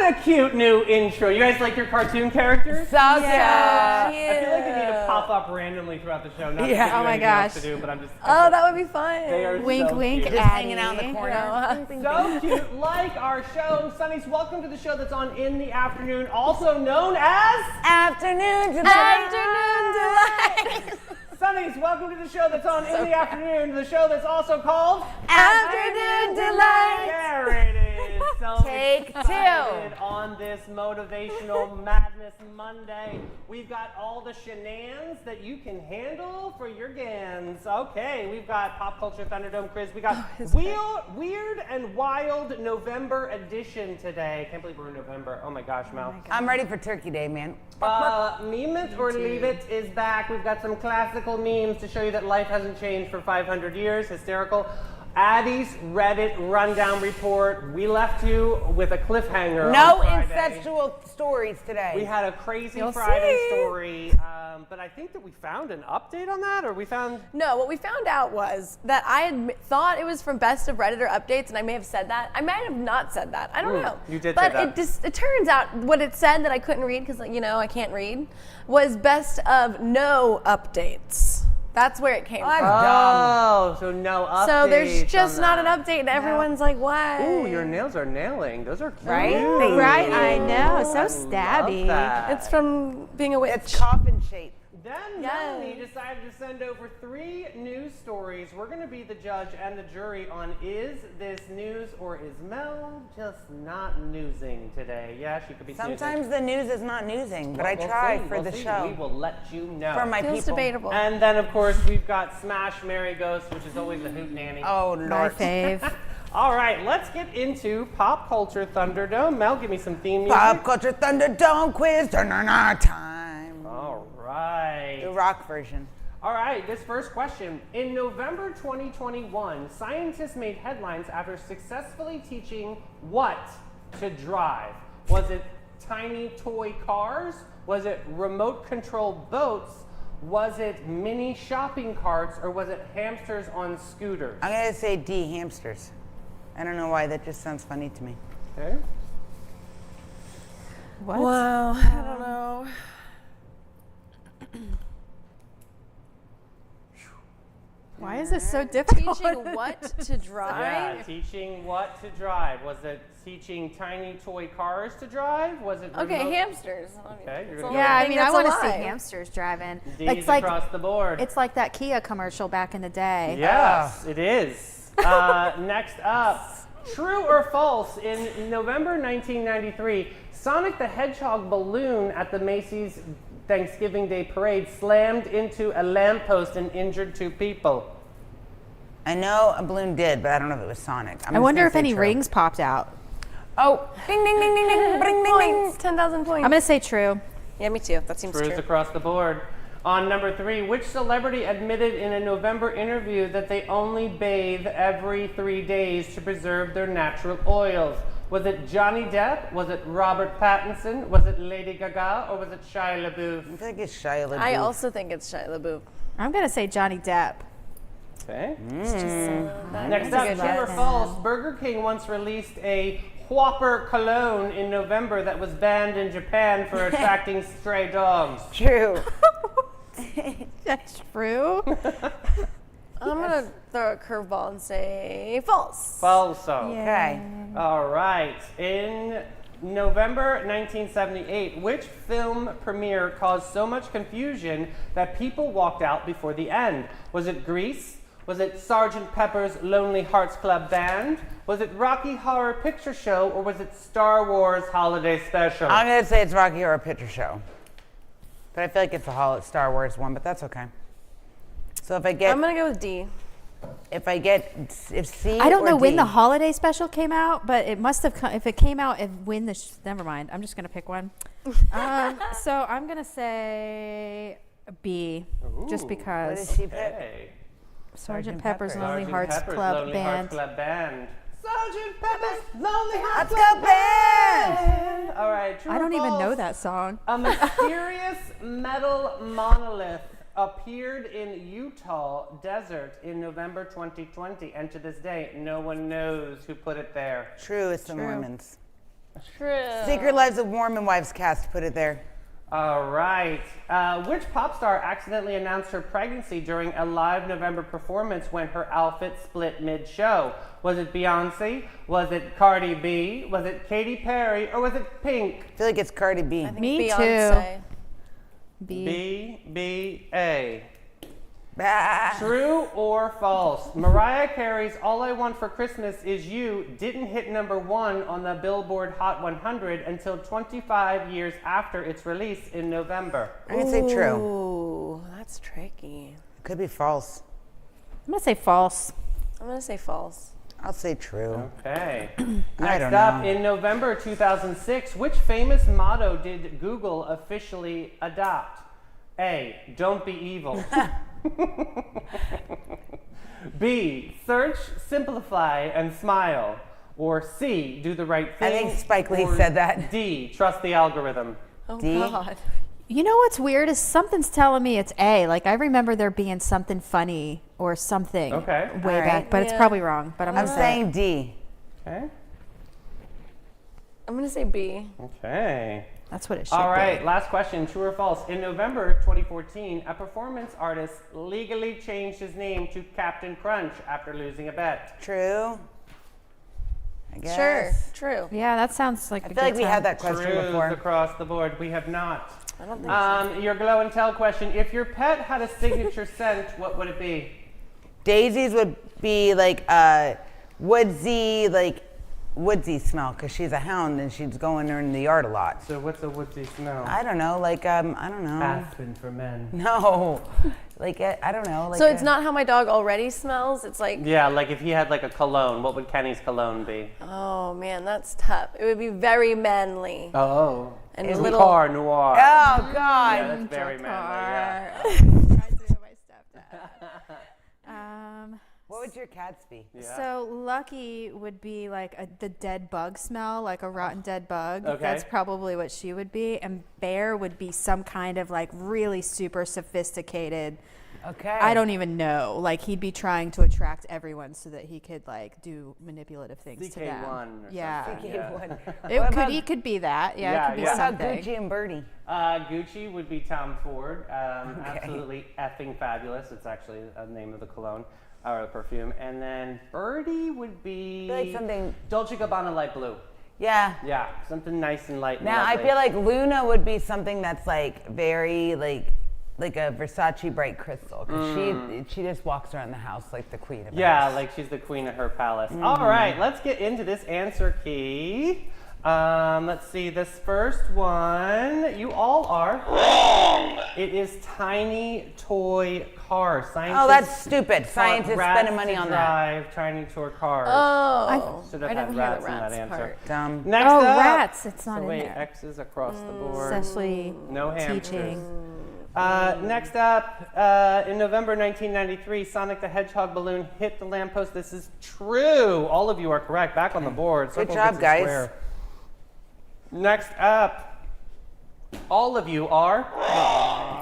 What a cute new intro. You guys like your cartoon characters? So cute. I feel like they need to pop up randomly throughout the show. Not Yeah. to Oh my anything else gosh. to do, but I'm just. Oh, that would be fun. They are Wink, so wink, cute. Just hanging out in the corner. So cute, like our show. Sunnies, welcome to the show that's on in the afternoon, also known as Afternoon Delight. Afternoon Delight. Sunnies, welcome to the show that's on in the afternoon, the show that's also called Afternoon Delight. There it is. So Take excited two. on this motivational madness Monday. We've got all the shenanigans that you can handle for your gans. Okay, we've got Pop Culture Thunderdome quiz. We got weird and wild November edition today. Can't believe we're in November. Oh my gosh, Mel. I'm ready for Turkey Day, man. Meme It or Leave It is back. We've got some classical memes to show you that life hasn't changed for 500 years. Hysterical. Addie's Reddit Rundown report. We left you with a cliffhanger. No on Friday. incestual stories today. We had a crazy You'll Friday see. story, but I think that we found an update on that, or we found. No, what we found out was that I had thought it was from Best of Redditor updates, and I may have said that. I might have not said that. I don't know. you did but say that. it turns out what it said that I couldn't read because I can't read was Best of No Updates. That's where it came from. Oh, so no updates. So there's just on not an that. update, and everyone's like, "What?" Ooh, your nails are nailing. Those are cute. Right? Right, I know, so I stabby. love that. It's from being a witch. It's coffin shaped. Then Yes. Melanie decided to send over 3 news stories. We're going to be the judge and the jury on is this news or is Mel just not newsing today? Yeah, she could be Sometimes the news is not newsing, but I We'll try see, for we'll the see. show. We will let you know. For my Feels people. debatable. And then, of course, we've got Smash, Marry, Ghost, which is always a hoot nanny. Oh, My Lord. fave. All right, let's get into Pop Culture Thunderdome. Mel, give me some theme music. Pop Culture Thunderdome quiz. Time. All right. The rock version. All right, this first question. In November 2021, scientists made headlines after successfully teaching what to drive? Was it tiny toy cars? Was it remote controlled boats? Was it mini shopping carts? Or was it hamsters on scooters? I'm going to say D, hamsters. I don't know why, that just sounds funny to me. Okay. What? Wow, I don't know. Why is this so difficult? Teaching what to drive? Yeah, teaching what to drive. Was it teaching tiny toy cars to drive? Was it Okay, remote- hamsters. Okay, you're It's gonna a Yeah, lie. I mean, I That's a want to see lie. hamsters driving. D's It's like across the board. it's like that Kia commercial back in the day. Yes, it is. Next up, true or false? In November 1993, Sonic the Hedgehog balloon at the Macy's Thanksgiving Day Parade slammed into a lamppost and injured 2 people. I know a balloon did, but I don't know if it was Sonic. I wonder if any rings popped out. Oh, ding, ding, ding, ding, ding, ding, ding, ding. Points, 10,000 points. I'm gonna say true. Yeah, me too. That seems Trues true. across the board. On number 3, which celebrity admitted in a November interview that they only bathe every 3 days to preserve their natural oils? Was it Johnny Depp? Was it Robert Pattinson? Was it Lady Gaga? Or was it Shia LaBeouf? I think it's Shia LaBeouf. I also think it's Shia LaBeouf. I'm gonna say Johnny Depp. Okay. It's just Next that's a up, good true or guess. false? Burger King once released a Whopper cologne in November that was banned in Japan for attracting stray dogs. True. That's true. I'm gonna throw a curveball and say false. False. Okay. All right. In November 1978, which film premiere caused so much confusion that people walked out before the end? Was it Grease? Was it Sgt. Pepper's Lonely Hearts Club Band? Was it Rocky Horror Picture Show? Or was it Star Wars Holiday Special? I'm going to say it's Rocky Horror Picture Show. But I feel like it's a Star Wars one, but that's okay. So if I get, I'm gonna go with D. if C I don't or know when D. the holiday special came out, but it must have come. If it came out and when the never mind. I'm just gonna pick one. So I'm gonna say B, just Ooh. What because did she pick? Okay. Sergeant Pepper's Pepper. Lonely Sgt. Hearts Pepper's Club Lonely Band. Hearts Club Band. Sgt. Pepper's Lonely Hearts Let's Club go band! All right. True I or don't even know false? that song. A mysterious metal monolith appeared in Utah desert in November 2020, and to this day, no one knows who put it there. True, it's the Mormons. True. Secret Lives of Mormon Wives cast, put it there. All right. Which pop star accidentally announced her pregnancy during a live November performance when her outfit split mid-show? Was it Beyonce? Was it Cardi B? Was it Katy Perry? Or was it Pink? I feel like it's Cardi B. I think Me Beyonce. too. B. B-B-A. Ah. True or false? Mariah Carey's All I Want for Christmas Is You didn't hit #1 on the Billboard Hot 100 until 25 years after its release in November. I'm gonna say true. Ooh, that's tricky. It could be false. I'm gonna say false. I'm gonna say false. I'll say true. Okay. I Next don't up, know. in November 2006, which famous motto did Google officially adopt? A, don't be evil. B, search, simplify, and smile. Or C, do the right thing. I think Spike Lee Or said that. D, trust the algorithm. Oh D? God. You know what's weird is something's telling me it's A. Like I remember there being something funny or something Okay. way All back, right. but it's Yeah. probably wrong. But I'm I'm gonna say saying D. Okay. I'm gonna say B. Okay. that's what it should All right, be. last question, true or false? In November 2014, a performance artist legally changed his name to Captain Crunch after losing a bet. True. I guess. Sure. True. Yeah, that sounds like I a feel good like we time. had that question Truth before. across the board. We have not. I don't think so. Your glow and tell question. If your pet had a signature scent, what would it be? Daisy's would be like woodsy smell because she's a hound and she's going in the yard a lot. So what's a woodsy smell? I don't know, like I don't know. Aspen for men. No, like I don't know. Like So it's not how my dog already smells. It's like, Yeah, like if he had like a cologne, what would Kenny's cologne be? oh man, that's tough. It would be very manly Oh. and It's little. Car Noir. Oh Yeah, God. that's very manly. Yeah. What would your cats be? Yeah. So Lucky would be like the dead bug smell, like a rotten dead bug. Okay. That's probably what she would be. And Bear would be some kind of like really super sophisticated. Okay. I don't even know. Like he'd be trying to attract everyone so that he could like do manipulative things to them. CK1 or Yeah. something. He could be that. Yeah, Yeah, it could be yeah. What about something. Gucci and Birdie? Gucci would be Tom Ford. Absolutely effing fabulous. It's actually a name of the cologne or the perfume. And then Birdie would be I feel like something. Dolce & Gabbana light blue. Yeah. Yeah, something nice and light. And Now I lovely. feel like Luna would be something that's like very like a Versace bright crystal because she just walks around the house like the queen of Yeah, hearts. like she's the queen of her palace. All right, let's get into this answer key. Let's see, this first one, you all are wrong. It is tiny toy cars. Oh, that's stupid. Scientists rats spending money to on that. drive tiny toy cars. Oh, Should have I had didn't hear rats the in that rats answer. part. Dumb. Next Oh, up. rats. It's not So in wait, there. X's across the board. Cecily No hamsters. teaching. Next up, in November 1993, Sonic the Hedgehog balloon hit the lamppost. This is true. All of you are correct. Back on the board. Good Circle job, gets a guys. square. Next up, all of you are.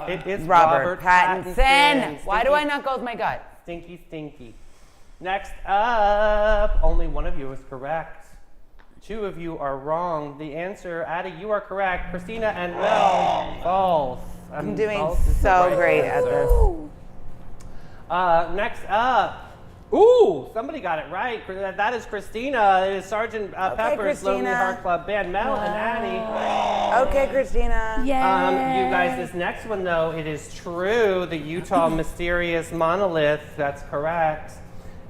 It is Robert Pattinson. Pattinson. Why do I Stinky, not go with my gut? Stinky, stinky. Next up, only one of you is correct. Two of you are wrong. The answer, Addie, you are correct. Christina and Mel, false. I'm doing false is the so right great at answer. this. Next up, ooh, somebody got it right. That is Christina. It is Sergeant Pepper's Lonely Christina. Heart Club Band. Mel and Addie. Okay, Christina. Yay. You guys, this next one though, it is true. The Utah mysterious monolith. That's correct.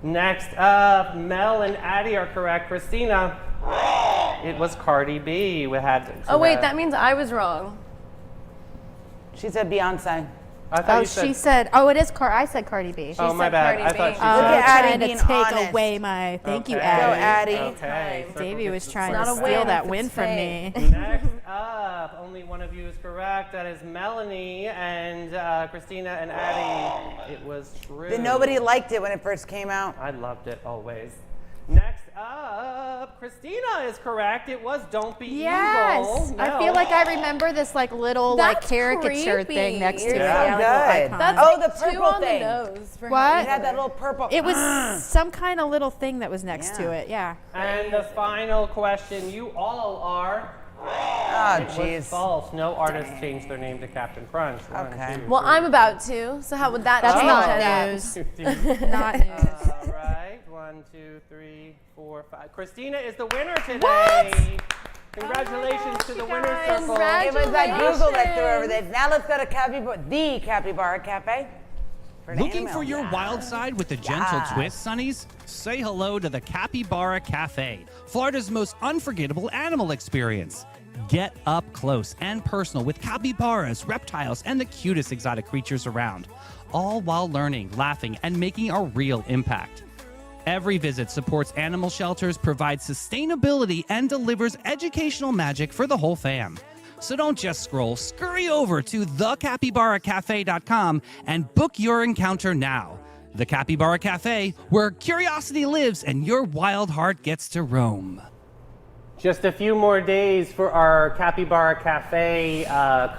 Next up, Mel and Addie are correct. Christina, it was Cardi B. We had. Oh wait, that means I was wrong. She said Beyonce. I thought Oh, you said. she said. Oh, it is. I said Cardi B. Oh my said bad. Cardi I thought B. she I Look said. at was Addie trying to being take honest. away my. Thank you, Okay. Addie. Go, Addie. Okay. Time. Davey was Circle trying gets to a Not a steal win that if win it's from fake. me. Next up, only one of you is correct. That is Melanie and Christina and Addie. It was true. Then nobody liked it when it first came out. I loved it always. Next up, Christina is correct. It was Don't Be Yes. Evil. I feel like I remember this like little That's caricature creepy. thing next to it. Yeah, Yeah, good. little icon. That's Oh, like the purple two on thing. the nose. For What? It had that little purple. It was some kind of little thing that was next to Yeah. it. Yeah. And the final question, you all are. Oh, It was jeez. false. No artist changed their name to Captain Crunch. One, Okay. two, Well, three. I'm about to. So how would that That's change not it? news. Not news. All right. 1, 2, 3, 4, 5. Christina is the winner today. Congratulations to the winner's circle. It was that Google that threw over there. Now let's go to the Capybara Cafe. For an Looking animal. for your wild side with a gentle Yes. twist, Sonnies? Say hello to the Capybara Cafe, Florida's most unforgettable animal experience. Get up close and personal with capybaras, reptiles, and the cutest exotic creatures around, all while learning, laughing, and making a real impact. Every visit supports animal shelters, provides sustainability, and delivers educational magic for the whole fam. So don't just scroll, scurry over to thecapybaracafe.com and book your encounter now. The Capybara Cafe, where curiosity lives and your wild heart gets to roam. Just a few more days for our Capybara Cafe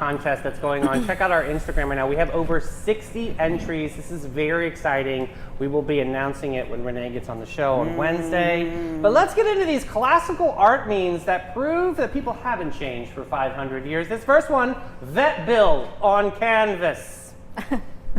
contest that's going on. Check out our Instagram right now. We have over 60 entries. This is very exciting. We will be announcing it when Renee gets on the show on Wednesday. But let's get into these classical art memes that prove that people haven't changed for 500 years. This first one, vet bill on canvas.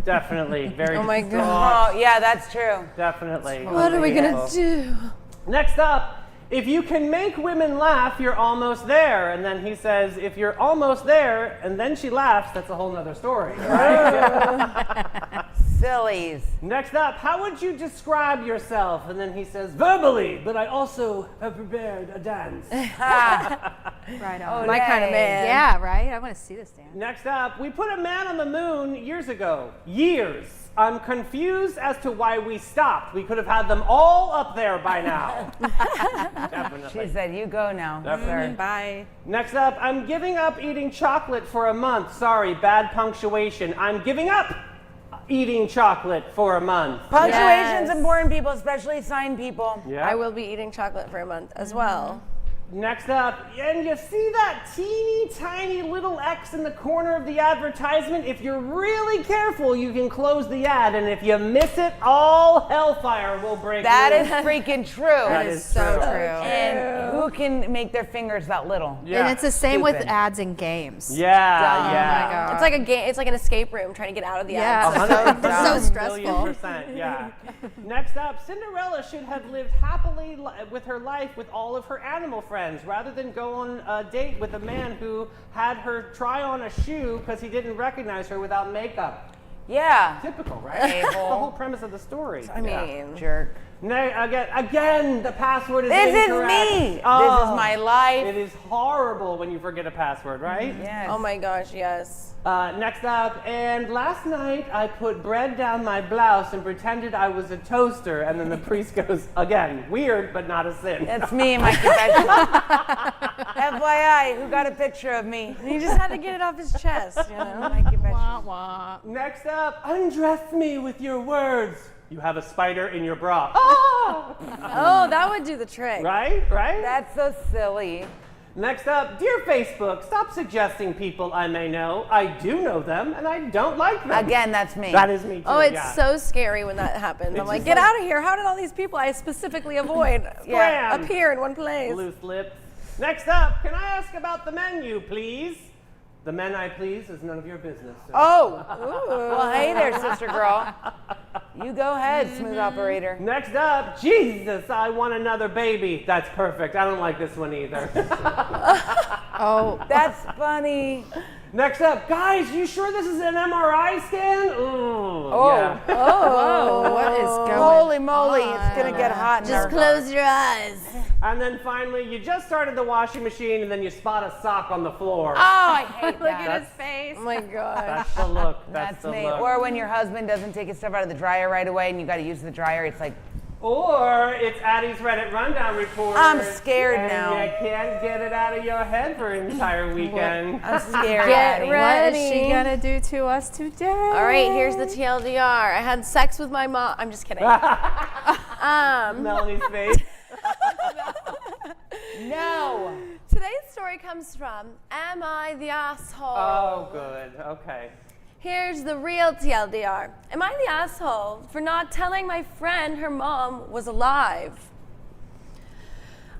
Definitely very Oh my distraught. Oh, yeah, that's true. Definitely. What are we gonna unbelievable. do? Next up, if you can make women laugh, you're almost there. And then he says, if you're almost there, and then she laughs, that's a whole nother story. Right? Sillies. Next up, how would you describe yourself? And then he says, verbally, but I also have prepared a dance. Right on. My kind of man. Yeah, right? I want to see this dance. Next up, we put a man on the moon years ago. Years. I'm confused as to why we stopped. We could have had them all up there by now. Definitely. She said, you go now, Definitely. sir. Bye. Next up, I'm giving up eating chocolate for a month. Sorry, bad punctuation. I'm giving up eating chocolate for a month. Punctuation's Yes. important, people, especially signed people. Yeah. I will be eating chocolate for a month as well. Next up, and you see that teeny tiny little X in the corner of the advertisement? If you're really careful, you can close the ad, and if you miss it, all hellfire will break That loose. is freaking true. That is is so true. true. And who can make their fingers that little? Yeah. And it's the same with Stupid. ads and games. Yeah, Dumb. yeah. Oh my God. It's like a game. It's like an escape room trying to get out of the Yeah. ad. 100%, So stressful. million%, yeah. Next up, Cinderella should have lived happily with her life with all of her animal friends, rather than go on a date with a man who had her try on a shoe because he didn't recognize her without makeup. Yeah. Typical, right? That's the A-hole. whole premise of the story. I mean, Jerk. Again, the password is This is incorrect. me. Oh, This is my life. It is horrible when you forget a password, right? Yes. oh my gosh, yes. Next up, and last night I put bread down my blouse and pretended I was a toaster, and then the priest goes, again, weird, but not a sin. That's me and my confession. FYI, who got a picture of me? He just had to get it off his chest, you know. My confession. Wah, wah. Next up, undress me with your words. You have a spider in your bra. Ah! Oh, that would do the trick. Right? That's so silly. Next up, dear Facebook, stop suggesting people I may know. I do know them, and I don't like them. Again, that's me. That is me too. Oh, it's yeah. so scary when that happens. It's I'm like, just get like- out of here. How did all these people I specifically avoid Scram. appear in one place? Loose lips. Next up, can I ask about the menu, please? The men I please is none of your business. sir. Oh. Well, hey there, sister girl. You go ahead, smooth operator. Next up, Jesus, I want another baby. That's perfect. I don't like this one either. Oh, That's funny. Next up, guys, you sure this is an MRI scan? Ooh, yeah. whoa, what is going Holy moly, on? it's gonna get hot in Just there. close your eyes. And then finally, you just started the washing machine and then you spot a sock on the floor. Oh, I hate Look that. at his face. Oh my god. That's the look. That's That's the me. look. Or when your husband doesn't take his stuff out of the dryer right away and you gotta use the dryer, it's like, Or it's Addie's Reddit Rundown report. I'm scared and now. You can't get it out of your head for an entire weekend. I'm scared. Get Addie. ready. What is she gonna do to us today? All right, here's the TLDR. I had sex with my mom. I'm just kidding. Melanie's face. No. Today's story comes from Am I the Asshole? Oh, good. Okay. Here's the real TLDR. Am I the asshole for not telling my friend her mom was alive?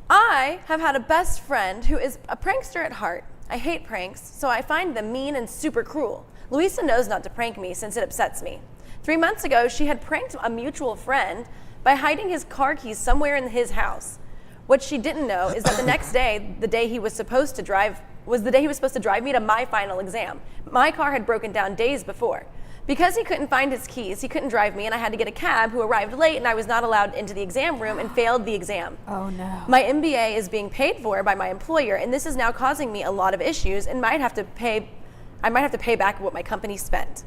I have had a best friend who is a prankster at heart. I hate pranks, so I find them mean and super cruel. Louisa knows not to prank me since it upsets me. 3 months ago, she had pranked a mutual friend by hiding his car keys somewhere in his house. What she didn't know is that the next day, the day he was supposed to drive, was the day he was supposed to drive me to my final exam. My car had broken down days before. Because he couldn't find his keys, he couldn't drive me, and I had to get a cab who arrived late, and I was not allowed into the exam room and failed the exam. Oh no. My MBA is being paid for by my employer, and this is now causing me a lot of issues and I might have to pay back what my company spent.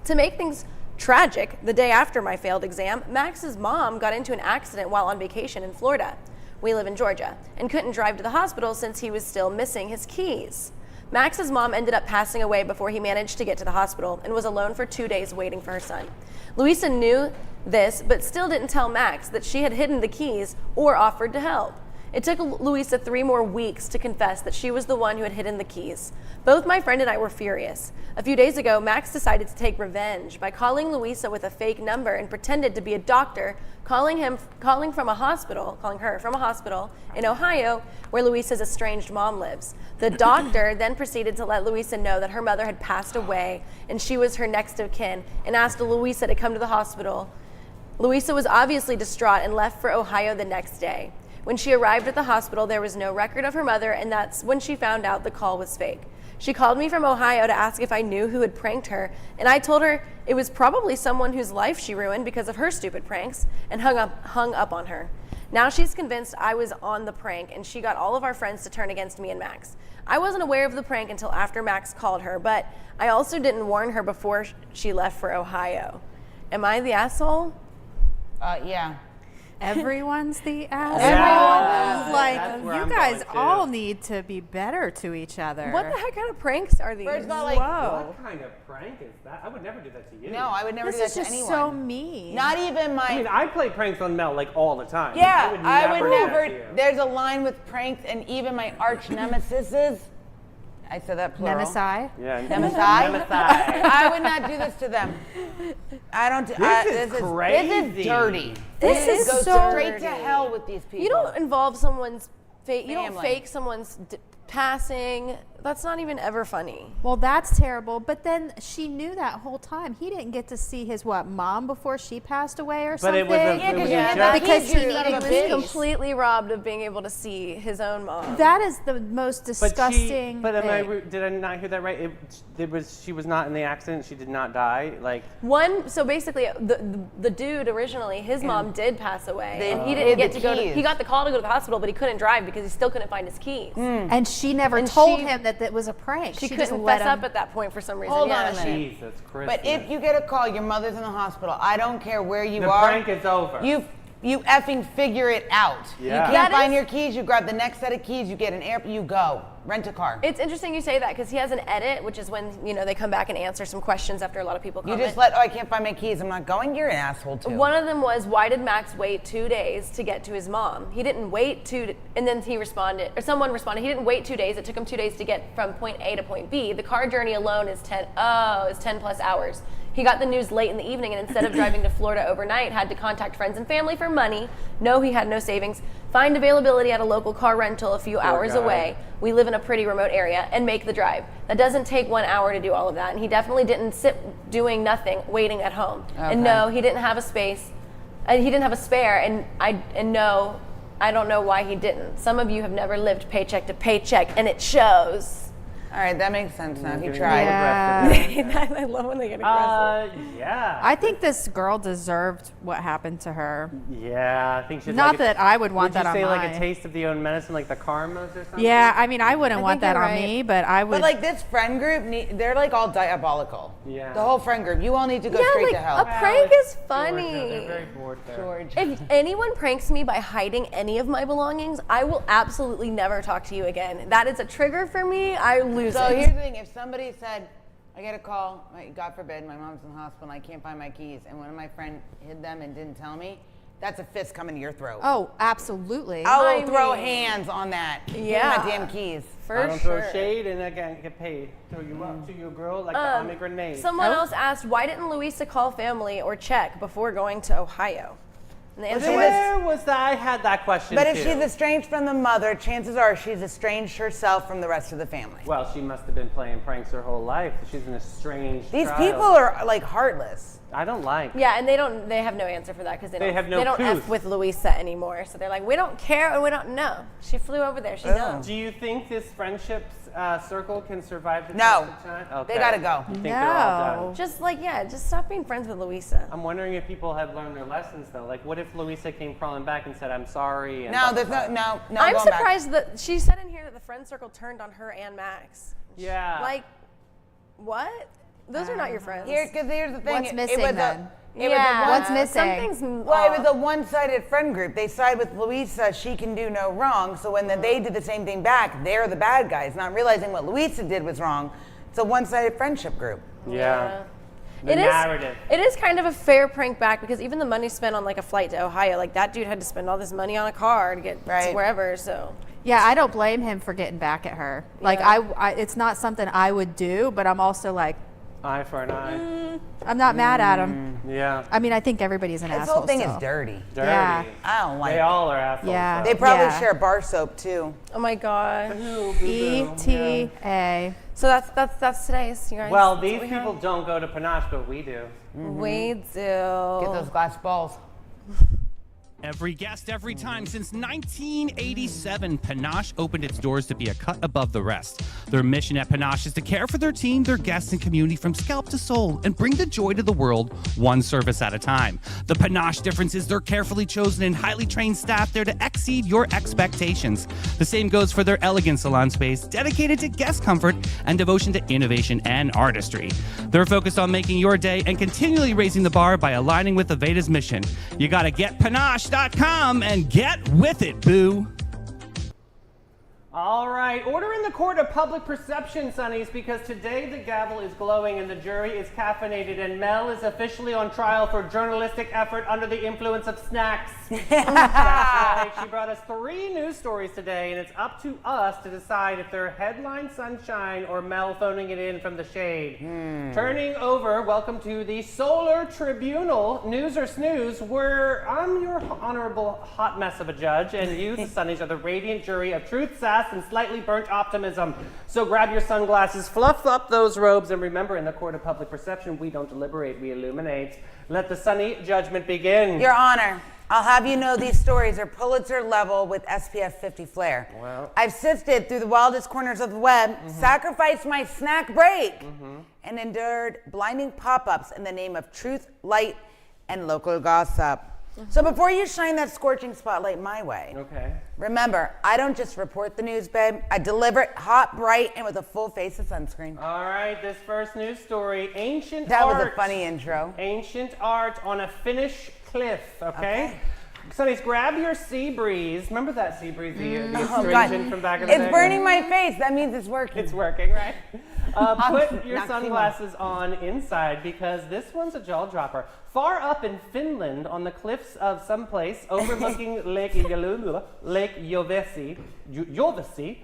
To make things tragic, the day after my failed exam, Max's mom got into an accident while on vacation in Florida. We live in Georgia, and couldn't drive to the hospital since he was still missing his keys. Max's mom ended up passing away before he managed to get to the hospital and was alone for 2 days waiting for her son. Louisa knew this, but still didn't tell Max that she had hidden the keys or offered to help. It took Louisa 3 more weeks to confess that she was the one who had hidden the keys. Both my friend and I were furious. A few days ago, Max decided to take revenge by calling Louisa with a fake number and pretended to be a doctor, calling her from a hospital in Ohio where Louisa's estranged mom lives. The doctor then proceeded to let Louisa know that her mother had passed away and she was her next of kin and asked Louisa to come to the hospital. Louisa was obviously distraught and left for Ohio the next day. When she arrived at the hospital, there was no record of her mother, and that's when she found out the call was fake. She called me from Ohio to ask if I knew who had pranked her, and I told her it was probably someone whose life she ruined because of her stupid pranks, and hung up on her. Now she's convinced I was on the prank, and she got all of our friends to turn against me and Max. I wasn't aware of the prank until after Max called her, but I also didn't warn her before she left for Ohio. Am I the asshole? Yeah. Everyone's the asshole. That's Like, where you I'm guys going, too. all need to be better to each other. What the heck kind of pranks are these? First of all, like, Whoa. What kind of prank is that? I would never do that to you. no, I would never This do is that to just anyone. so mean. Not even my. I mean, I play pranks on Mel like all the time. yeah, I would do that never. to you. There's a line with pranks, and even my arch nemesis. I said that plural. Nemesi? Yeah. Nemesis? Nemesis. I would not do this to them. I don't do. This is This crazy. is dirty. This is Go so straight to dirty. hell with these people. You don't involve someone's fake. You don't Family. fake someone's passing. That's not even ever funny. Well, that's terrible. But then she knew that whole time. He didn't get to see his mom before she passed away or But something. it was a, Yeah, it 'cause was you a had joke. that Because keys, he you son needed of a He was bitch. completely robbed of being able to see his own mom. That is the most disgusting But thing. did I not hear that right? She was not in the accident. She did not die. Like So basically, the dude originally, his mom did pass away, They and he hid didn't get the to go. keys. He got the call to go to the hospital, but he couldn't drive because he still couldn't find his keys. And she never And told she- him that it was a prank. She just couldn't let fess him. up at that point for some reason. Hold yeah, on a minute. Jesus Christ. But if you get a call, your mother's in the hospital. I don't care where you the are. prank is over. You effing figure it out. Yeah. You That can't find is- your keys. You grab the next set of keys. You get an you go. Rent a car. It's interesting you say that because he has an edit, which is when they come back and answer some questions after a lot of people You comment. just I can't find my keys. I'm not going. You're an asshole too. One of them was, why did Max wait 2 days to get to his mom? He didn't wait and then he responded, or someone responded, he didn't wait 2 days. It took him 2 days to get from point A to point B. The car journey alone is 10 plus hours. He got the news late in the evening and instead of driving to Florida overnight, had to contact friends and family for money. No, he had no savings. Find availability at a local car rental a few hours guy. away. We live in a pretty remote area and make the drive. That doesn't take 1 hour to do all of that. And he definitely didn't sit doing nothing, waiting at home. Okay. And no, he didn't have a space. He didn't have a spare. And no, I don't know why he didn't. Some of you have never lived paycheck to paycheck, and it shows. All right, that makes sense now. He Getting tried. Yeah. I love when they get aggressive. Yeah. I think this girl deserved what happened to her. Yeah, I think she's Not like that I would want would that on you say like mine. a taste of the own medicine, like the karmas or something? Yeah, I mean, I wouldn't I want think that you're on right. me, but I would. But like this friend group, they're like all diabolical. Yeah. The whole friend group. You all need to go Yeah, straight like to hell. a prank is They're funny. very bored there. George. If anyone pranks me by hiding any of my belongings, I will absolutely never talk to you again. That is a trigger for me. I lose So it. here's the thing: if somebody said, "I get a call, God forbid, my mom's in the hospital and I can't find my keys," and one of my friends hid them and didn't tell me, That's a fist coming to your throat. Oh, absolutely. I will I throw mean, hands on that. Give me yeah. my damn keys. For I don't sure. throw shade and again get paid. Throw you up to your girl like I'm a grenade. Someone else asked, why didn't Louisa call family or check before going to Ohio? And the answer was, Where was that? I had that question But too. if she's estranged from the mother, chances are she's estranged herself from the rest of the family. Well, she must have been playing pranks her whole life. She's an estranged These child. people are like heartless. I don't like. yeah, and they have no answer for that because they have no they don't couth. F with Louisa anymore. So they're like, we don't care and we don't know. She flew over there. She knows. Do you think this friendship circle can survive the No. test of time? Okay. They gotta go. You think they're all No. done? Just just stop being friends with Louisa. I'm wondering if people have learned their lessons though. Like, what if Louisa came crawling back and said, "I'm sorry"? And No, blah, there's blah, no, blah? no I'm going back. surprised that she said in here that the friend circle turned on her and Max. Yeah. Like, what? Those are not your friends. Here's the thing. What's it missing was then? It was a one, What's missing? Something's Well, it was a one-sided friend group. They side with Louisa, she can do no wrong. So when they did the same thing back, they're the bad guys, not realizing what Louisa did was wrong. It's a one-sided friendship group. Yeah. The It is- narrative. It is kind of a fair prank back because even the money spent on like a flight to Ohio, like that dude had to spend all this money on a car to get to Right. wherever. So Yeah, I don't blame him for getting back at her. Like, Yeah. I it's not something I would do, but I'm also like, Eye for an eye. I'm not mad at him. Yeah. I mean, I think everybody's an This asshole. whole thing so. is dirty. Dirty. Yeah. I don't like They it. all are assholes. Yeah. They probably Yeah. share bar soap too. oh my god. ETA. So that's today's, you guys. Well, That's what these we have. people don't go to Panache, but we do. We do. Get those glass balls. Every guest, every time. Since 1987, Panache opened its doors to be a cut above the rest. Their mission at Panache is to care for their team, their guests, and community from scalp to soul and bring the joy to the world one service at a time. The Panache difference is their carefully chosen and highly trained staff there to exceed your expectations. The same goes for their elegant salon space, dedicated to guest comfort and devotion to innovation and artistry. They're focused on making your day and continually raising the bar by aligning with Aveda's mission. You gotta get Panache.com and get with it, boo. All right, order in the court of public perception, Sonnies, because today the gavel is glowing and the jury is caffeinated, and Mel is officially on trial for journalistic effort under the influence of snacks. That's right. She brought us 3 news stories today, and it's up to us to decide if they're headline sunshine or Mel phoning it in from the shade. Turning over, welcome to the Solar Tribunal, News or Snooze, where I'm your honorable hot mess of a judge, and you, the Sonnies, are the radiant jury of truth, sass, and slightly burnt optimism. So grab your sunglasses, fluff up those robes, and remember, in the court of public perception, we don't deliberate, we illuminate. Let the sunny judgment begin. Your Honor, I'll have you know these stories are Pulitzer level with SPF 50 flair. Wow. I've sifted through the wildest corners of the web, sacrificed my snack break, and endured blinding pop-ups in the name of truth, light, and local gossip. So before you shine that scorching spotlight my way, Okay. remember, I don't just report the news, babe. I deliver it hot, bright, and with a full face of sunscreen. All right, this first news story, ancient That art. was a funny intro. Ancient art on a Finnish cliff, okay? Sonnies, grab your sea breeze. Remember that sea breeze, the Oh, astringent God. from back in the day? It's burning my face. That means it's working. It's working, right? Put your Not sunglasses on inside because this one's a jaw dropper. Far up in Finland, on the cliffs of some place overlooking Lake Jovesi,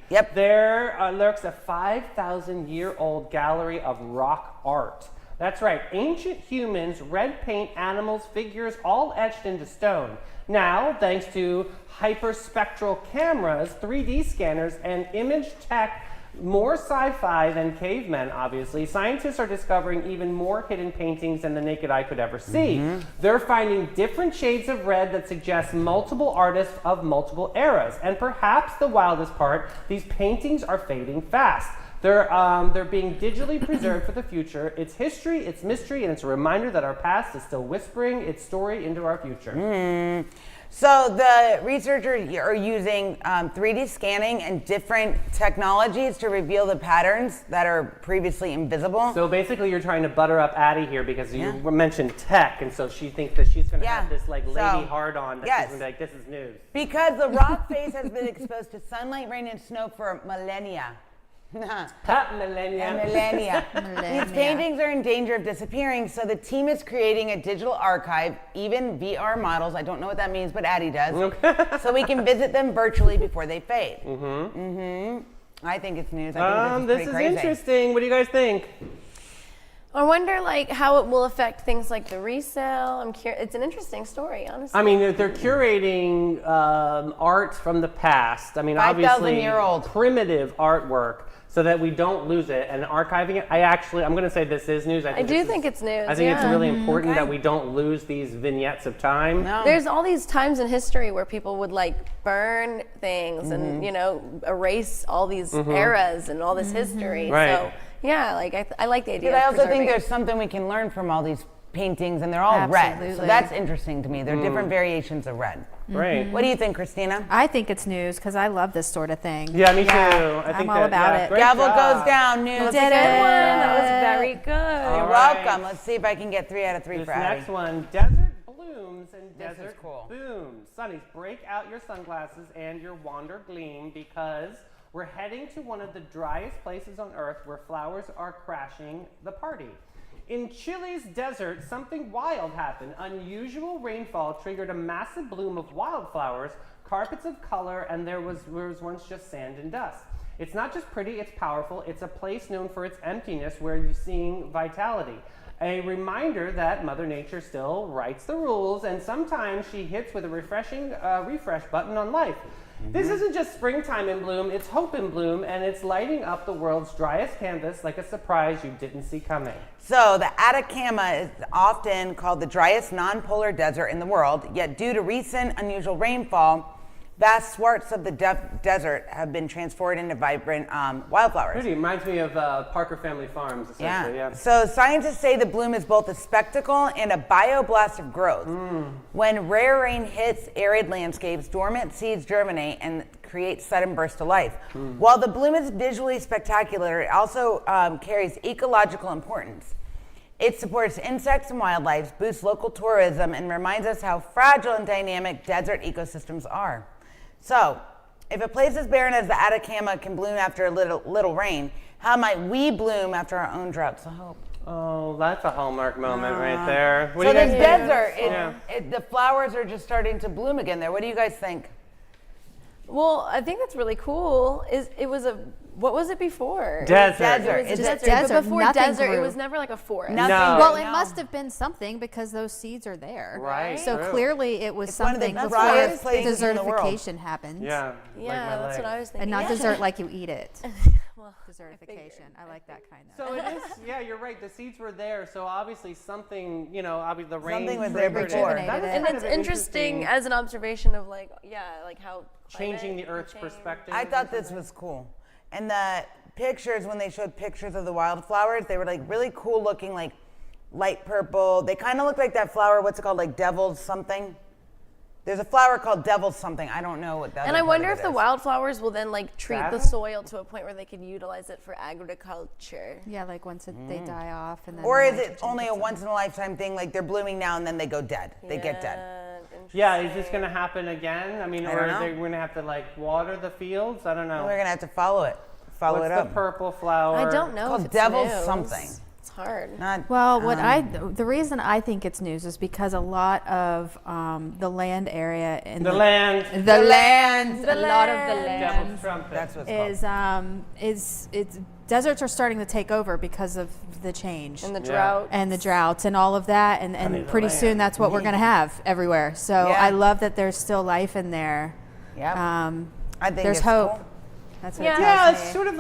Yep. there lurks a 5,000-year-old gallery of rock art. That's right, ancient humans, red paint, animals, figures, all etched into stone. Now, thanks to hyperspectral cameras, 3D scanners, and image tech, more sci-fi than cavemen, obviously, scientists are discovering even more hidden paintings than the naked eye could ever see. They're finding different shades of red that suggest multiple artists of multiple eras. And perhaps the wildest part, these paintings are fading fast. They're being digitally preserved for the future. It's history, it's mystery, and it's a reminder that our past is still whispering its story into our future. So the researchers are using 3D scanning and different technologies to reveal the patterns that are previously invisible. So basically, you're trying to butter up Addie here because you mentioned tech, and so she thinks that she's going to have this like lady hard-on that she's going to be like, this is news. Because the rock face has been exposed to sunlight, rain, and snow for millennia. Millennia. These paintings are in danger of disappearing, so the team is creating a digital archive, even VR models. I don't know what that means, but Addie does. So we can visit them virtually before they fade. I think it's news. I think this is pretty crazy. Interesting. What do you guys think? I wonder, like, how it will affect things like the resale. I'm curious. It's an interesting story, honestly. I mean, they're curating art from the past. I mean, 5,000 obviously, year old primitive artwork, so that we don't lose it. And archiving it, I'm going to say this is news. I do think it's news. I think it's really important that we don't lose these vignettes of time. No. There's all these times in history where people would like burn things and erase all these eras and all this history. Right. So yeah, like I like the idea. But I of also think preserving. there's something we can learn from all these paintings, and they're all red. So Absolutely. that's interesting to me. They're different variations of red. Right. What do you think, Christina? I think it's news because I love this sort of thing. Yeah, me too. I think I'm all about it. Great Gavel job. goes down. News. You did Good it. one. That was very good. You're All right. welcome. Let's see if I can get 3 out of 3 This for Addie. next one, desert blooms and This is desert cool. booms. Sunnies, break out your sunglasses and your wander gleam because we're heading to one of the driest places on earth where flowers are crashing the party. In Chile's desert, something wild happened. Unusual rainfall triggered a massive bloom of wildflowers, carpets of color, and there was once just sand and dust. It's not just pretty, it's powerful. It's a place known for its emptiness where you're seeing vitality. A reminder that Mother Nature still writes the rules, and sometimes she hits with a refreshing refresh button on life. This isn't just springtime in bloom, it's hope in bloom, and it's lighting up the world's driest canvas like a surprise you didn't see coming. So the Atacama is often called the driest non-polar desert in the world, yet due to recent unusual rainfall, vast swaths of the desert have been transformed into vibrant wildflowers. Pretty, reminds me of Parker Family Farms, essentially, yeah. So scientists say the bloom is both a spectacle and a bioblast of growth. When rare rain hits arid landscapes, dormant seeds germinate and create sudden bursts of life. While the bloom is visually spectacular, it also carries ecological importance. It supports insects and wildlife, boosts local tourism, and reminds us how fragile and dynamic desert ecosystems are. So, if a place as barren as the Atacama can bloom after a little rain, how might we bloom after our own droughts of hope? Oh, that's a hallmark moment right there. What So do you this guys desert, the flowers are just starting to bloom again there. What do you guys think? Well, I think that's really cool. What was it before? Desert. It was It's desert. desert. But before Nothing desert, it grew. was never like a forest. Nothing. No. Well, I it know. must have been something because those seeds are there. Right, So true. clearly it was It's one of the something driest before places in the world. desertification happened. Yeah. Yeah, that's what I was thinking. And not Yeah. dessert like you eat it. Well, Desertification. I like that kind of. So it is, yeah, you're right. The seeds were there, so obviously something, obviously the rain Something was there triggered before. it. That is and kind it's of interesting as an observation of like how changing climate the Earth's can change. perspective. I thought this was cool. And the pictures, when they showed pictures of the wildflowers, they were like really cool looking, like light purple. They kind of look like that flower, what's it called, like devil's something? There's a flower called devil's something. I don't know what that is. And I wonder if the wildflowers will then like treat the Satin? soil to a point where they can utilize it for agriculture. Yeah, like once they die off and then. Or the is it nitrogen only a gets in. once in a lifetime thing, like they're blooming now and then they go dead? They get dead. Yeah, is this going to happen again? I mean, I or don't are know. they going to have to like water the fields? I don't know. We're gonna have to follow it. Follow What's it the up. purple flower? I don't know. Called if it's devil's news. something. It's hard. Not, Well, the reason I think it's news is because a lot of the land area in The land. the land, The a lot of the Devil's land trumpet. that's what's called. is deserts are starting to take over because of the change And the Yeah. drought. and the droughts and all of that, and the pretty soon land. that's what we're gonna have everywhere. So Yeah. I love that there's still life in there. Yep. I think There's it's hope. cool. That's what Yeah. it Yeah, tells it's me. sort of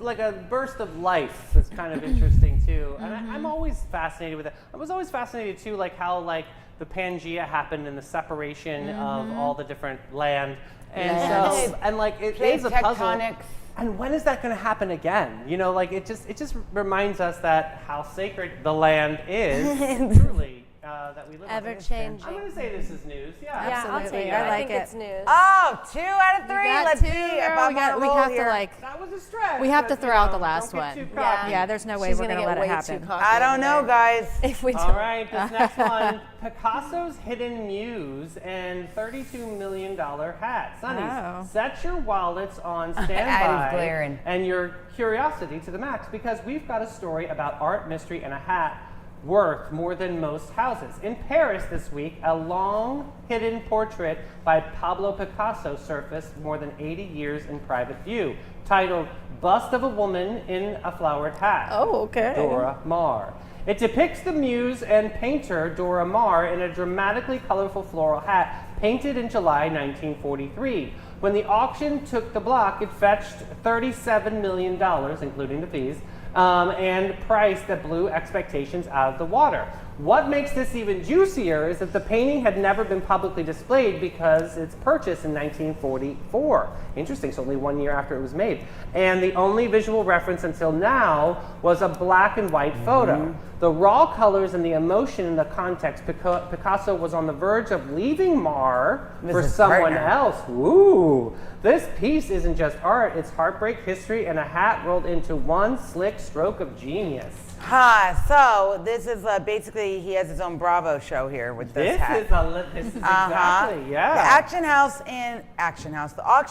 like a burst of life. That's kind of interesting too. And I'm always fascinated with it. I was always fascinated too, like how like the Pangea happened and the separation of all the different land. And Yes. so and like it Plate is a puzzle. tectonics. And when is that going to happen again? Like it just reminds us that how sacred the land is truly. that we live Ever in. changing. I'm going to say this is news. Yeah. Yeah, I'll Absolutely. take it. I I like think it. it's news. Oh, 2 out of 3. got Let's two, see if girl. I'm on a we roll have here. to like. That was a stretch. We have to but, throw out the don't last get one. too Yeah. cocky. Yeah, there's no way She's we're gonna gonna get let it way happen. too cocky I don't over know, there. guys. If we don't. All right, this next one. Picasso's Hidden Muse and $32 million hat. Sonnies, Oh. set your wallets on That is standby glaring. and your curiosity to the max because we've got a story about art, mystery, and a hat worth more than most houses. In Paris this week, a long hidden portrait by Pablo Picasso surfaced more than 80 years in private view, titled Bust of a Woman in a Flowered Hat. Oh, okay. Dora Maar. It depicts the muse and painter Dora Maar in a dramatically colorful floral hat painted in July 1943. When the auction took the block, it fetched $37 million, including the fees, and price that blew expectations out of the water. What makes this even juicier is that the painting had never been publicly displayed because it's purchased in 1944. Interesting, so only 1 year after it was made. And the only visual reference until now was a black and white photo. The raw colors and the emotion in the context, Picasso was on the verge of leaving Maar for his someone partner. else. Ooh, this piece isn't just art, it's heartbreak, history, and a hat rolled into one slick stroke of genius. So this is basically he has his own Bravo show here with this hat. This is exactly, The yeah. the auction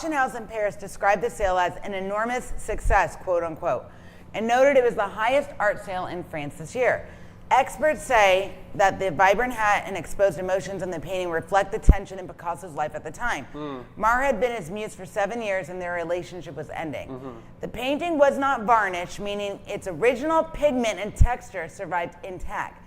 house in Paris described the sale as an enormous success, quote unquote, and noted it was the highest art sale in France this year. Experts say that the vibrant hat and exposed emotions in the painting reflect the tension in Picasso's life at the time. Maar had been his muse for 7 years and their relationship was ending. The painting was not varnished, meaning its original pigment and texture survived intact,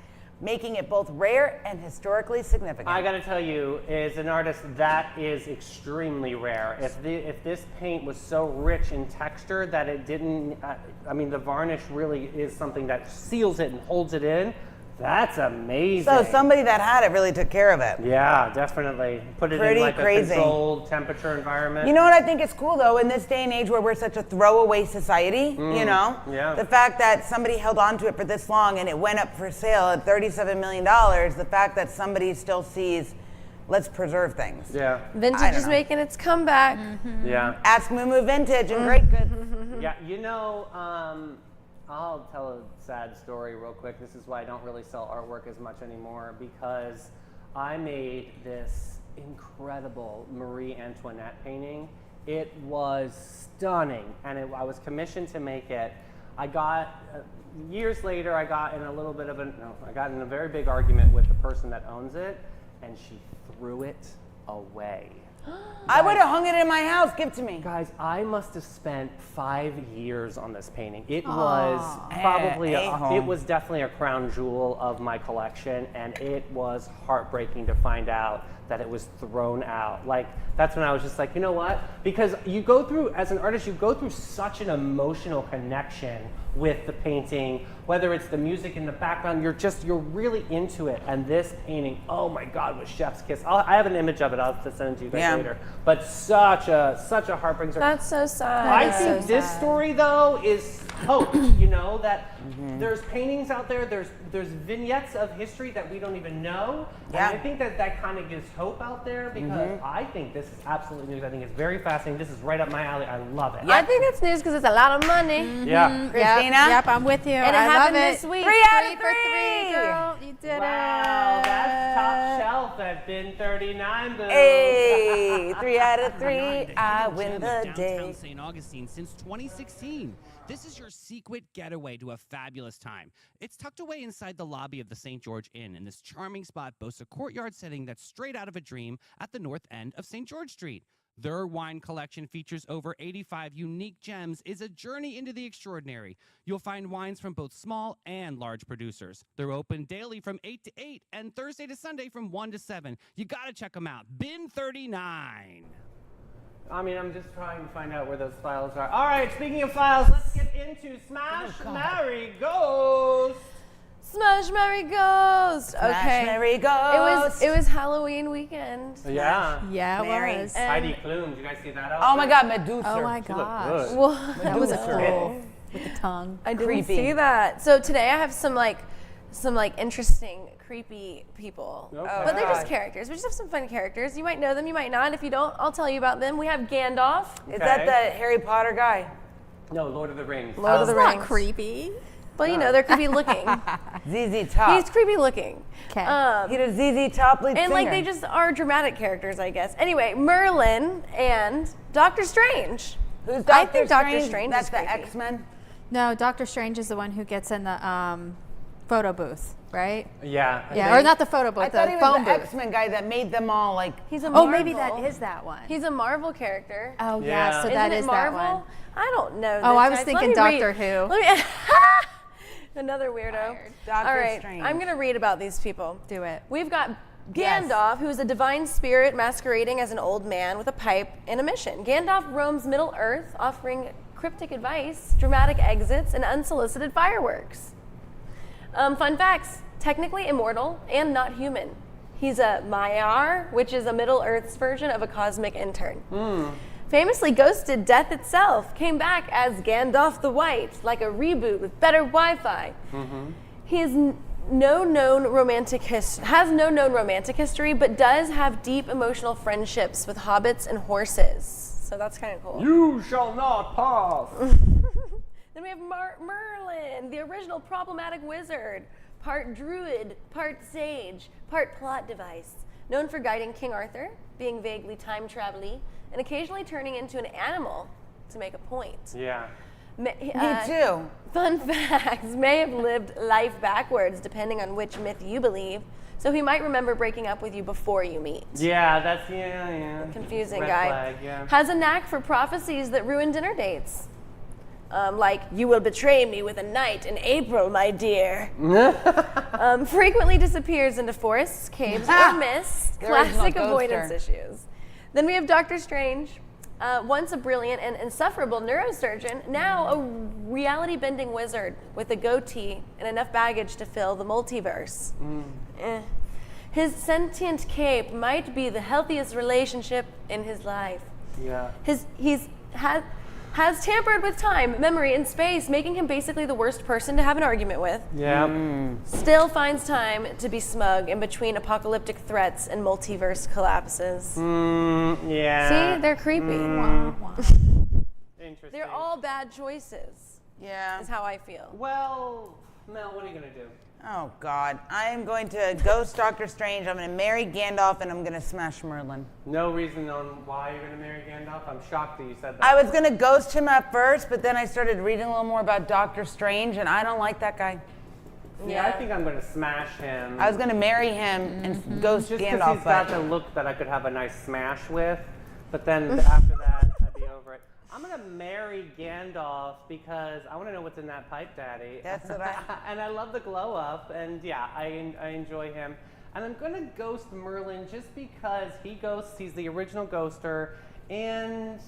making it both rare and historically significant. I gotta tell you, as an artist, that is extremely rare. If this paint was so rich in texture that it didn't, the varnish really is something that seals it and holds it in. That's amazing. So somebody that had it really took care of it. Yeah, definitely. Put it Pretty in like crazy. a controlled temperature environment. You know what I think is cool though, in this day and age where we're such a throwaway society, you know? yeah. The fact that somebody held on to it for this long and it went up for sale at $37 million, the fact that somebody still sees, let's preserve things. Yeah. I Vintage don't is know. making its comeback. Yeah. Ask Moo Vintage and Great Goods. Yeah, I'll tell a sad story real quick. This is why I don't really sell artwork as much anymore, because I made this incredible Marie Antoinette painting. It was stunning, and I was commissioned to make it. I got, years later, I got in a very big argument with the person that owns it, and she threw it away. I would have hung it in my house. Give it to me. Guys, I must have spent 5 years on this painting. It was probably, it was definitely a crown jewel of my collection, and it was heartbreaking to find out that it was thrown out. Like, that's when I was just like, you know what? Because you go through, as an artist, you go through such an emotional connection with the painting, whether it's the music in the background, you're really into it. And this painting, oh my God, was chef's kiss. I have an image of it, I'll send it to you guys later. But such a heartbreaking story. That's so sad. I think this story though is hope, that there's paintings out there, there's vignettes of history that we don't even know. Yeah. And I think that kind of gives hope out there because I think this is absolutely news. I think it's very fascinating. This is right up my alley. I love it. I think it's news because it's a lot of money. Yeah. Christina? Yep, I'm with you. And it I love happened it. this week. 3 out of 3. For 3, girl. You did Wow, it. that's top shelf at Bin 39, boo. Hey, 3 out of 3. The I hidden win gem the of downtown day. St. Augustine since 2016. This is your secret getaway to a fabulous time. It's tucked away inside the lobby of the St. George Inn, and this charming spot boasts a courtyard setting that's straight out of a dream at the north end of St. George Street. Their wine collection features over 85 unique gems, is a journey into the extraordinary. You'll find wines from both small and large producers. They're open daily from 8 to 8 and Thursday to Sunday from 1 to 7. You gotta check them out. Bin 39. I'm just trying to find out where those files are. All right, speaking of files, let's get into Smash, Marry, Ghost. Smash, Marry, Ghost. Smash, Okay. Marry, Ghost. It was Halloween weekend. Yeah. Yeah, it Mary. was. Heidi Klum, did you guys see that outfit? Oh my God, Medusa. Oh my She looked gosh. good. Well, That was Medusa. cool. With the tongue. I didn't Creepy. see that. So today I have some interesting creepy people. Okay. But they're just God. characters. We just have some fun characters. You might know them, you might not. If you don't, I'll tell you about them. We have Gandalf. Is that the Harry Potter guy? No, Lord of the Rings. Lord of the Not Rings. creepy. Well, you know, they're creepy looking. ZZ Top. He's creepy looking. Okay. He does ZZ Top lead And singer. like they just are dramatic characters, I guess. Anyway, Merlin and Doctor Strange. Who's Doctor I think Doctor Strange? Strange That's is the creepy. X-Men. No, Doctor Strange is the one who gets in the photo booth, right? Yeah. I Yeah, think. or not the photo booth, I thought the he phone was the booth. X-Men guy that made them all like. He's a Oh, Marvel. maybe that is that one. He's a Marvel character. Oh, Yeah. yeah, so that Isn't is it Marvel? that one. I don't know. Oh, this, I was guys. thinking Let me Doctor read- Who. Let me Another weirdo. Doctor All right, Strange. I'm going to read about these people. Do it. We've got Yes. Gandalf, who is a divine spirit masquerading as an old man with a pipe and a mission. Gandalf roams Middle Earth, offering cryptic advice, dramatic exits, and unsolicited fireworks. Fun facts: technically immortal and not human. He's a Maiar, which is a Middle Earth's version of a cosmic intern. Famously ghosted death itself, came back as Gandalf the White, like a reboot with better Wi-Fi. He has no known romantic history, but does have deep emotional friendships with hobbits and horses. So that's kind of cool. You shall not pass. Then we have Merlin, the original problematic wizard, part druid, part sage, part plot device, known for guiding King Arthur, being vaguely time travel-y, and occasionally turning into an animal to make a point. Yeah. Me too. Fun facts: may have lived life backwards, depending on which myth you believe. So he might remember breaking up with you before you meet. Yeah, that's yeah. Confusing Red guy. flag, yeah. Has a knack for prophecies that ruin dinner dates. Like, you will betray me with a night in April, my dear. Frequently disappears into forests, caves, or mists. The original Classic avoidance ghoster. issues. Then we have Doctor Strange, once a brilliant and insufferable neurosurgeon, now a reality-bending wizard with a goatee and enough baggage to fill the multiverse. His sentient cape might be the healthiest relationship in his life. Yeah. Has tampered with time, memory, and space, making him basically the worst person to have an argument with. Yeah. Still finds time to be smug in between apocalyptic threats and multiverse collapses. Yeah. See, they're creepy. Interesting. They're all bad choices, Yeah. is how I feel. Well, Mel, what are you gonna do? Oh God, I am going to ghost Doctor Strange. I'm going to marry Gandalf, and I'm going to smash Merlin. No reason on why you're gonna marry Gandalf. I'm shocked that you said that. I was going to ghost him at first, but then I started reading a little more about Doctor Strange, and I don't like that guy. Yeah, I think I'm gonna smash him. I was going to marry him and ghost Just because Gandalf, he's got but the look that I could have a nice smash with, but then after that, I'd be over it. I'm gonna marry Gandalf because I want to know what's in that pipe, Daddy. That's what I- And I love the glow up, and yeah, I enjoy him. And I'm gonna ghost Merlin just because he ghosts. He's the original ghoster, and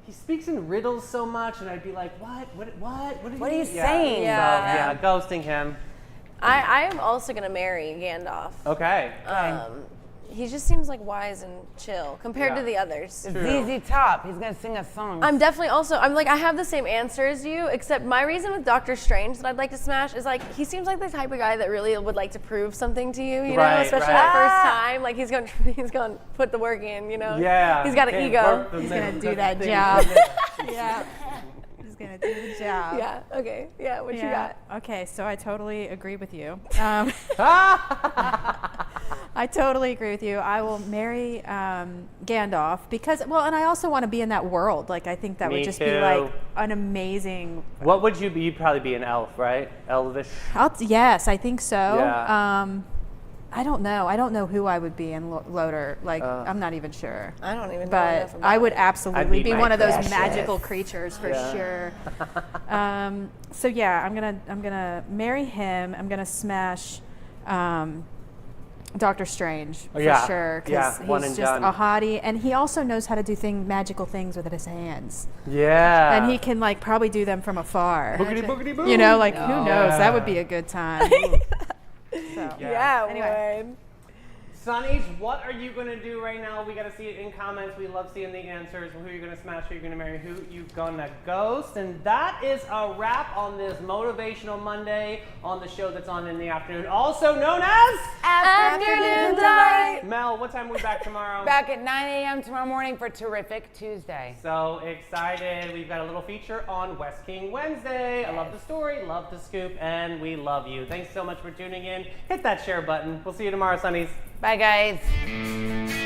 he speaks in riddles so much, and I'd be like, what? What are you Yeah. saying? So, Yeah. yeah, ghosting him. I am also going to marry Gandalf. Okay. He just seems like wise and chill compared Yeah. to the others. it's True. ZZ Top. He's going to sing us songs. I'm definitely also, I have the same answer as you, except my reason with Doctor Strange that I'd like to smash is like, he seems like the type of guy that really would like to prove something to you, you know, Right, especially right. the first time. Like, he's going to put the work in, you know? Yeah. He's got an Can't ego. work the He's gonna middle do that thing. job. Yeah. He's gonna do the job. Yeah, okay. Yeah, what you got? Okay, so I totally agree with you. I totally agree with you. I will marry Gandalf because, well, and I also want to be in that world. Like, I think that Me would just be too. like an amazing. What would you be? You'd probably be an elf, right? Elvish. Yes, I think so. Yeah. I don't know. I don't know who I would be in Loader. Like, I'm not even sure. I don't even know But enough about I would it. absolutely I'd be be my one of those precious. magical creatures for Yeah. sure. So yeah, I'm gonna marry him. I'm gonna smash Doctor Strange for Yeah. sure Yeah, because one he's and just done. a hottie, and he also knows how to do magical things with his hands, Yeah. and he can like probably do them from afar. Boogity boogity boo. You know, like who knows? Yeah. That would be a good time. So, Yeah, Anyway. would. Sonnies, what are you going to do right now? We got to see it in comments. We love seeing the answers. Who you're going to smash, who you're going to marry, who you're going to ghost. And that is a wrap on this Motivational Monday on the show that's on in the afternoon, also known as Afternoon Delight. Mel, what time are we back tomorrow? Back at 9 a.m. tomorrow morning for Terrific Tuesday. So excited. We've got a little feature on West King Wednesday. I love the story, love the scoop, and we love you. Thanks so much for tuning in. Hit that share button. We'll see you tomorrow, Sonnies. Bye, guys.